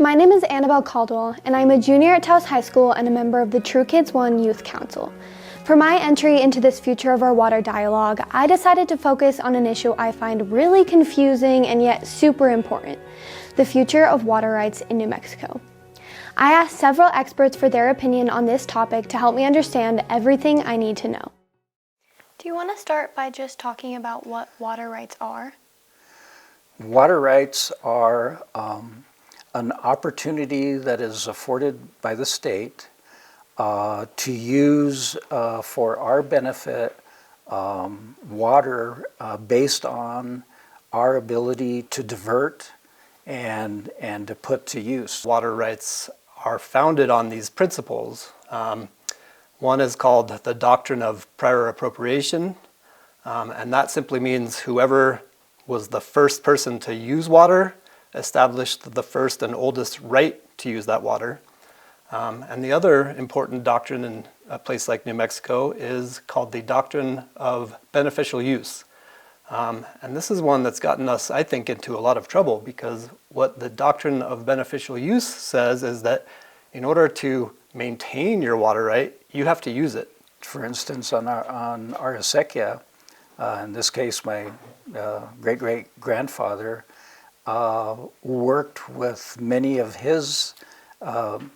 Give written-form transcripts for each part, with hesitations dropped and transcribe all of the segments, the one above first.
My name is Anabelle Caldwell, and I'm a junior at Taos High School and a member of the True Kids One Youth Council. For my entry into this Future of Our Water dialogue, I decided to focus on an issue I find really confusing and yet super important: the future of water rights in New Mexico. I asked several experts for their opinion on this topic to help me understand everything I need to know. Do you want to start by just talking about what water rights are? Water rights are an opportunity that is afforded by the state to use for our benefit water based on our ability to divert and to put to use. Water rights are founded on these principles. One is called the doctrine of prior appropriation, and that simply means whoever was the first person to use water established the first and oldest right to use that water. And the other important doctrine in a place like New Mexico is called the doctrine of beneficial use. And this is one that's gotten us, I think, into a lot of trouble, because what the doctrine of beneficial use says is that in order to maintain your water right, you have to use it. For instance, on our acequia, in this case my great-great-grandfather worked with many of his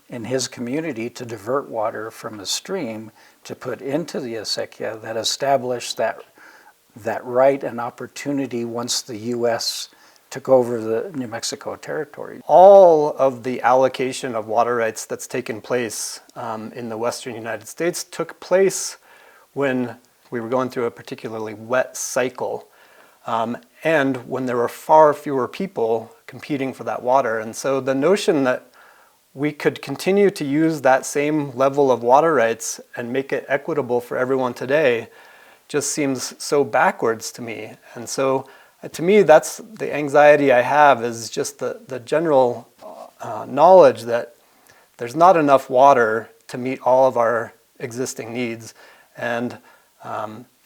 in his community to divert water from a stream to put into the acequia that established that right and opportunity once the U.S. took over the New Mexico territory. All of the allocation of water rights that's taken place in the western United States took place when we were going through a particularly wet cycle, and when there were far fewer people competing for that water. And so the notion that we could continue to use that same level of water rights and make it equitable for everyone today just seems so backwards to me. And so to me, that's the anxiety I have, is just the general knowledge that there's not enough water to meet all of our existing needs, and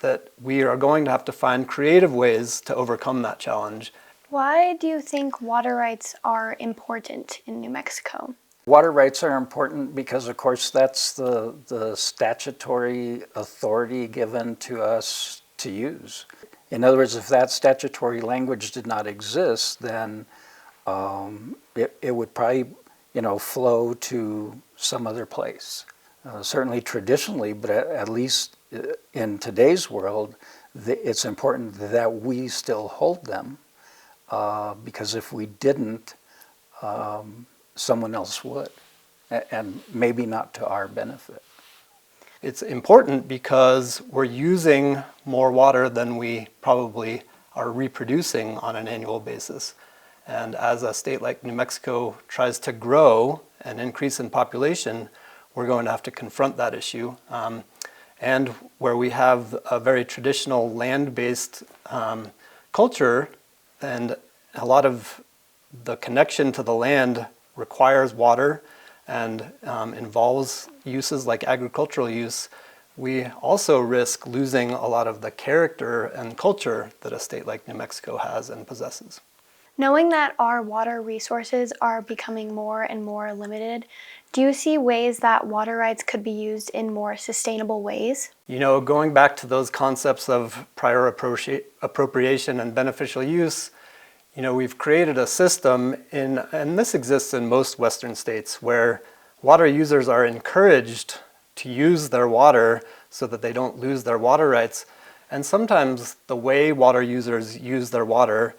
that we are going to have to find creative ways to overcome that challenge. Why do you think water rights are important in New Mexico? Water rights are important because, of course, that's the statutory authority given to us to use. In other words, if that statutory language did not exist, then it would probably, flow to some other place. Certainly traditionally, but at least in today's world, it's important that we still hold them, because if we didn't, someone else would, and maybe not to our benefit. It's important because we're using more water than we probably are reproducing on an annual basis. And as a state like New Mexico tries to grow and increase in population, we're going to have to confront that issue. And where we have a very traditional land-based culture, and a lot of the connection to the land requires water and involves uses like agricultural use, we also risk losing a lot of the character and culture that a state like New Mexico has and possesses. Knowing that our water resources are becoming more and more limited, do you see ways that water rights could be used in more sustainable ways? Going back to those concepts of prior appropriation and beneficial use, we've created a system and this exists in most Western states, where water users are encouraged to use their water so that they don't lose their water rights. And sometimes the way water users use their water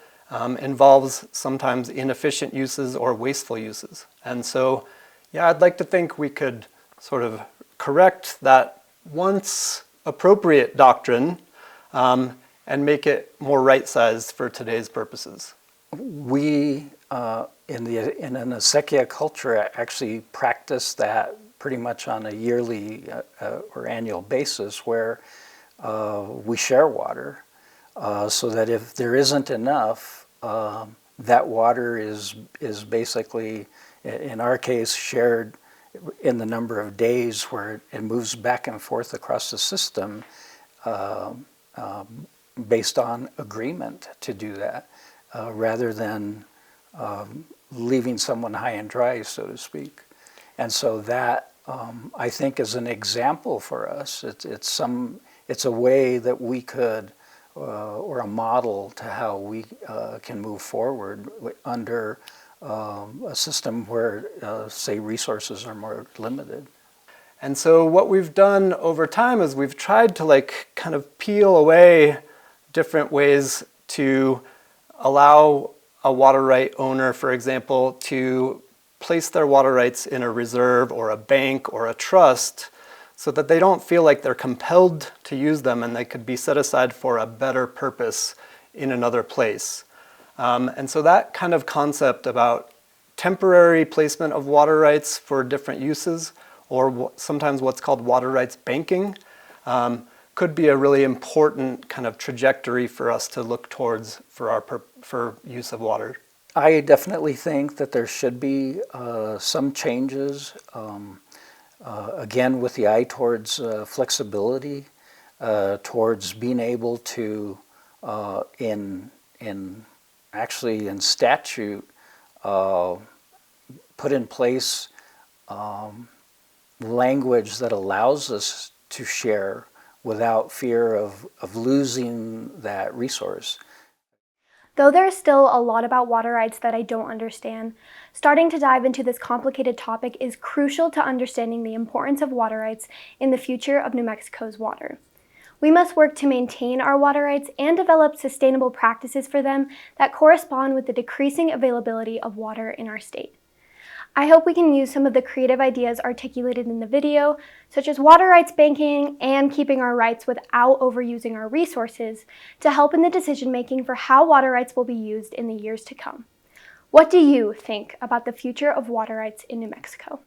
involves sometimes inefficient uses or wasteful uses. And so, I'd like to think we could sort of correct that once appropriate doctrine and make it more right-sized for today's purposes. We, in an acequia culture, actually practice that pretty much on a yearly or annual basis, where we share water, so that if there isn't enough, that water is basically, in our case, shared in the number of days where it moves back and forth across the system based on agreement to do that, rather than leaving someone high and dry, so to speak. And so that, I think, is an example for us. It's a way that we could, or a model to how we can move forward under a system where, say, resources are more limited. And so what we've done over time is we've tried to kind of peel away different ways to allow a water right owner, for example, to place their water rights in a reserve or a bank or a trust so that they don't feel like they're compelled to use them and they could be set aside for a better purpose in another place. And so that kind of concept about temporary placement of water rights for different uses, or sometimes what's called water rights banking, could be a really important kind of trajectory for us to look towards for use of water. I definitely think that there should be some changes, again, with the eye towards flexibility, towards being able to, in statute, put in place language that allows us to share without fear of losing that resource. Though there's still a lot about water rights that I don't understand, starting to dive into this complicated topic is crucial to understanding the importance of water rights in the future of New Mexico's water. We must work to maintain our water rights and develop sustainable practices for them that correspond with the decreasing availability of water in our state. I hope we can use some of the creative ideas articulated in the video, such as water rights banking and keeping our rights without overusing our resources, to help in the decision making for how water rights will be used in the years to come. What do you think about the future of water rights in New Mexico?